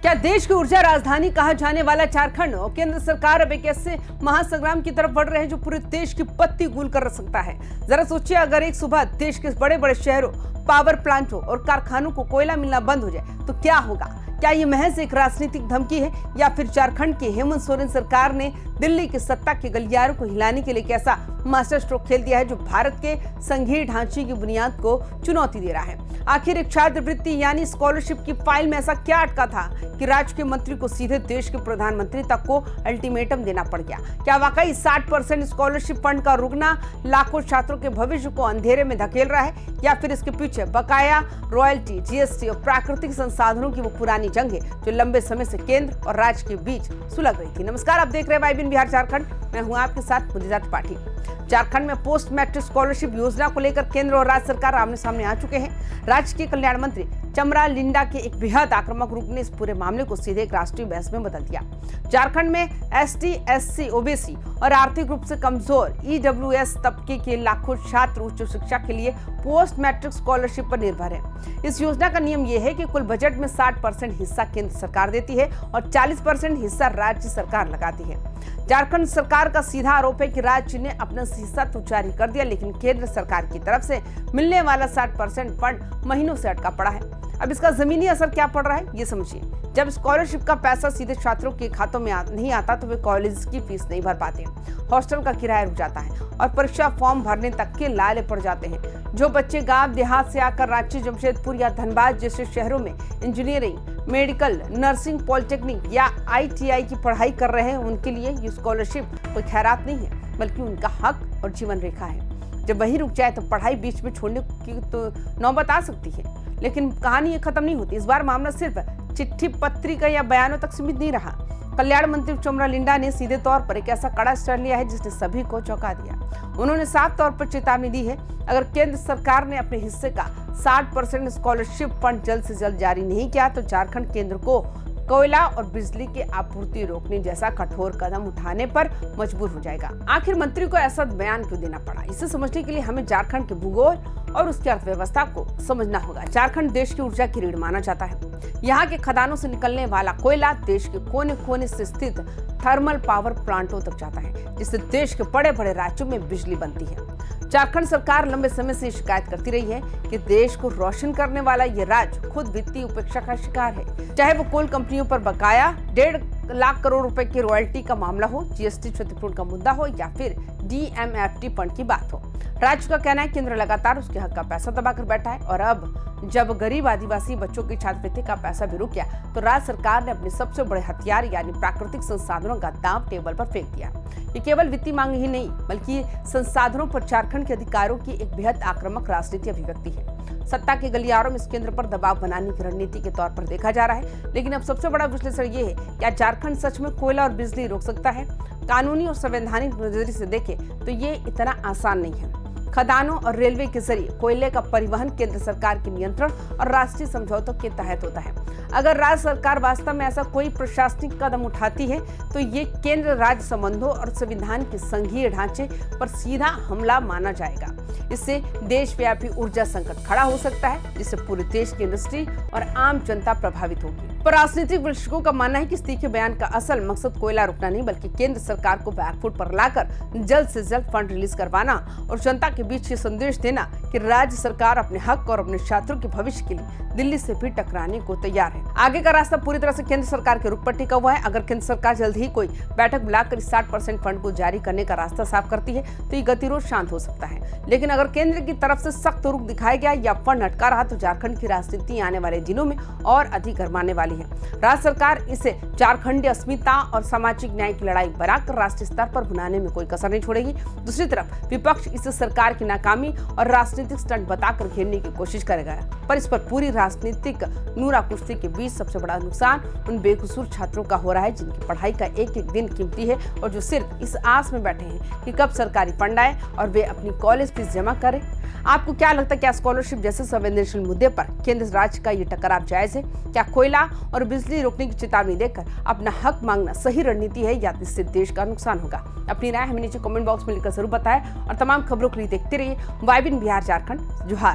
क्या देश की ऊर्जा राजधानी कहा जाने वाला झारखंड और केंद्र सरकार अब एक ऐसे महासंग्राम की तरफ बढ़ रहे हैं जो पूरे देश की पत्ती गूल कर रख सकता है। जरा सोचिए, अगर एक सुबह देश के बड़े बड़े शहरों, पावर प्लांटों और कारखानों को कोयला मिलना बंद हो जाए तो क्या होगा? क्या ये महज एक राजनीतिक धमकी है या फिर झारखंड की हेमंत सोरेन सरकार ने दिल्ली की सत्ता के गलियारों को हिलाने के लिए एक ऐसा मास्टर स्ट्रोक खेल दिया है जो भारत के संघीय ढांचे की बुनियाद को चुनौती दे रहा है? आखिर एक छात्रवृत्ति यानी स्कॉलरशिप की फाइल में ऐसा क्या अटका था कि राज्य के मंत्री को सीधे देश के प्रधानमंत्री तक को अल्टीमेटम देना पड़ गया? क्या वाकई 60% स्कॉलरशिप फंड का रुकना लाखों छात्रों के भविष्य को अंधेरे में धकेल रहा है, या फिर इसके पीछे बकाया रॉयल्टी, जीएसटी और प्राकृतिक संसाधनों की वो पुरानी जंग है जो लंबे समय से केंद्र और राज्य के बीच सुलग रही थी? नमस्कार, आप देख रहे हैं वाइबिन बिहार झारखंड। मैं हूं आपके साथ मुदिजा त्रिपाठी। झारखंड में पोस्ट मैट्रिक स्कॉलरशिप योजना को लेकर केंद्र और राज्य सरकार आमने सामने आ चुके हैं। राज्य के कल्याण मंत्री चमरा लिंडा के एक बेहद आक्रामक रूप ने इस पूरे मामले को सीधे एक राष्ट्रीय बहस में बदल दिया। झारखंड में एसटी, एससी, ओबीसी और आर्थिक रूप से कमजोर ईडब्ल्यूएस तबके के लाखों छात्र उच्च शिक्षा के लिए पोस्ट मैट्रिक स्कॉलरशिप पर निर्भर है। इस योजना का नियम यह है कि कुल बजट में 60% हिस्सा केंद्र सरकार देती है और 40% हिस्सा राज्य सरकार लगाती है। झारखंड सरकार का सीधा आरोप है कि राज्य ने अपना हिस्सा तो जारी कर दिया, लेकिन केंद्र सरकार की तरफ से मिलने वाला 60% फंड महीनों से अटका पड़ा है। अब इसका जमीनी असर क्या पड़ रहा है, ये समझिए। जब स्कॉलरशिप का पैसा सीधे छात्रों के खातों में नहीं आता तो वे कॉलेज की फीस नहीं भर पाते, हॉस्टल का किराया रुक जाता है और परीक्षा फॉर्म भरने तक के लाले पड़ जाते हैं। जो बच्चे गांव देहात से आकर रांची, जमशेदपुर या धनबाद जैसे शहरों में इंजीनियरिंग, मेडिकल, नर्सिंग, पॉलिटेक्निक या आईटीआई की पढ़ाई कर रहे हैं, उनके लिए ये स्कॉलरशिप कोई खैरात नहीं है बल्कि उनका हक और जीवन रेखा है। जब वही रुक जाए तो पढ़ाई बीच में छोड़ने की तो नौबत आ सकती है। लेकिन कहानी ये खत्म नहीं होती। इस बार मामला सिर्फ चिट्ठी, पत्रिका या बयानों तक सीमित नहीं रहा। कल्याण मंत्री चमरा लिंडा ने सीधे तौर पर एक ऐसा कड़ा स्टैंड लिया है जिसने सभी को चौंका दिया। उन्होंने साफ तौर पर चेतावनी दी है, अगर केंद्र सरकार ने अपने हिस्से का 60% स्कॉलरशिप फंड जल्द से जल्द जारी नहीं किया तो झारखंड केंद्र को कोयला और बिजली की आपूर्ति रोकने जैसा कठोर कदम उठाने पर मजबूर हो जाएगा। आखिर मंत्री को ऐसा बयान क्यों देना पड़ा? इसे समझने के लिए हमें झारखंड के भूगोल और उसकी अर्थव्यवस्था को समझना होगा। झारखंड देश की ऊर्जा की रीढ़ माना जाता है। यहाँ के खदानों से निकलने वाला कोयला देश के कोने कोने से स्थित थर्मल पावर प्लांटों तक जाता है, जिससे देश के बड़े बड़े राज्यों में बिजली बनती है। झारखंड सरकार लंबे समय से शिकायत करती रही है कि देश को रोशन करने वाला ये राज्य खुद वित्तीय उपेक्षा का शिकार है। चाहे वो कोल कंपनियों पर बकाया 1.5 लाख करोड़ रुपए की रॉयल्टी का मामला हो, जीएसटी क्षतिपूर्ति का मुद्दा हो या फिर डीएमएफटी फंड की बात हो। राज्य का कहना है केंद्र लगातार उसके हक का पैसा दबाकर बैठा है और अब जब गरीब आदिवासी बच्चों की छात्रवृत्ति का पैसा भी रुक गया तो राज्य सरकार ने अपने सबसे बड़े हथियार यानी प्राकृतिक संसाधनों का दांव टेबल पर फेंक दिया। ये केवल वित्तीय मांग ही नहीं बल्कि संसाधनों पर झारखंड के अधिकारों की एक बेहद आक्रामक राजनीति अभिव्यक्ति है। सत्ता के गलियारों में इस केंद्र पर दबाव बनाने की रणनीति के तौर पर देखा जा रहा है। लेकिन अब सबसे बड़ा विश्लेषण ये है, क्या झारखंड सच में कोयला और बिजली रोक सकता है? कानूनी और संवैधानिक नजरिए से देखें तो ये इतना आसान नहीं है। खदानों और रेलवे के जरिए कोयले का परिवहन केंद्र सरकार के नियंत्रण और राष्ट्रीय समझौतों के तहत होता है। अगर राज्य सरकार वास्तव में ऐसा कोई प्रशासनिक कदम उठाती है तो ये केंद्र राज्य संबंधों और संविधान के संघीय ढांचे पर सीधा हमला माना जाएगा। इससे देशव्यापी ऊर्जा संकट खड़ा हो सकता है, जिससे पूरे देश की इंडस्ट्री और आम जनता प्रभावित होगी। पर राजनीतिक विश्लेषकों का मानना है कि इस तीखे बयान का असल मकसद कोयला रोकना नहीं बल्कि केंद्र सरकार को बैकफुट पर लाकर जल्द से जल्द फंड रिलीज करवाना और जनता के बीच ये संदेश देना कि राज्य सरकार अपने हक और अपने छात्रों के भविष्य के लिए दिल्ली से भी टकराने को तैयार है। आगे का रास्ता पूरी तरह से केंद्र सरकार के रुख पर टिका हुआ है। अगर केंद्र सरकार जल्द ही कोई बैठक बुलाकर 60% फंड को जारी करने का रास्ता साफ करती है तो ये गतिरोध शांत हो सकता है। लेकिन अगर केंद्र की तरफ से सख्त रुख दिखाया गया या फंड अटका रहा तो झारखंड की राजनीति आने वाले दिनों में और अधिक गरमाने वाली है। राज्य सरकार इसे झारखंडीय अस्मिता और सामाजिक न्याय की लड़ाई बनाकर राष्ट्रीय स्तर पर भुनाने में कोई कसर नहीं छोड़ेगी। दूसरी तरफ विपक्ष इसे सरकार की नाकामी और राजनीतिक स्टंट बताकर घेरने की कोशिश करेगा। पर इस पर पूरी राजनीतिक नूरा कुश्ती के बीच सबसे बड़ा नुकसान उन बेकसूर छात्रों का हो रहा है जिनकी पढ़ाई का एक एक दिन कीमती है और जो सिर्फ इस आस में बैठे हैं कि कब सरकारी फंड आए और वे अपनी कॉलेज फीस जमा करें। आपको क्या लगता है, क्या स्कॉलरशिप जैसे संवेदनशील मुद्दे पर केंद्र राज्य का ये टकराव जायज है? क्या कोयला और बिजली रोकने की चेतावनी देकर अपना हक मांगना सही रणनीति है या इससे देश का नुकसान होगा? अपनी राय हमें नीचे कमेंट बॉक्स में लिखकर जरूर बताएं और तमाम खबरों के लिए देखते रहिए वाइबिन बिहार झारखंड। जोहार।